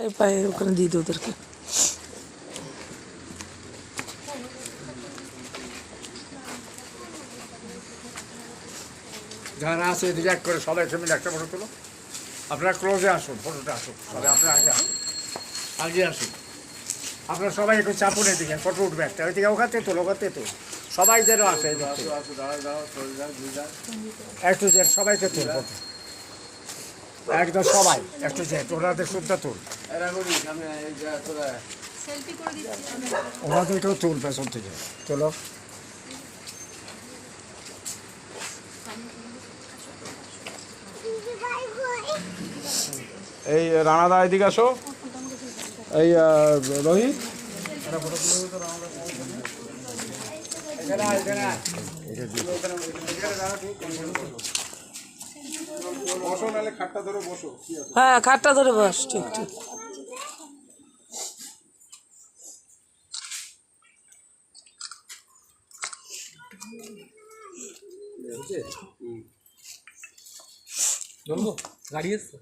এই পায়ে ওখানে দিয়ে দিও ওদেরকে। যারা আছে এদিকে এক করে সবাই মিলে একটা ফটো তুলো। আপনারা ক্লোজে আসুন, ফটোটা আসুন সবাই, আপনারা আগে আসুন, আগে আসুন। আপনারা সবাই একটু চাপুন এদিকে, ফটো উঠবে একটা, ওইদিকে ওখান থেকে তোলো, ওখান থেকে তোলো, সবাই যেন আসে। একটু যে সবাইকে তুল ফটো, একদম সবাই একটু যে ওনাদের শুদ্ধ তুল, ওনাদেরকেও তুল পেছন থেকে তোলো। এই রানাদা এদিকে আসো, এই রোহিত বসো, নাহলে খাটটা ধরে বসো। হ্যাঁ খাটটা ধরে বস, ঠিক ঠিক। গাড়ি এসছে।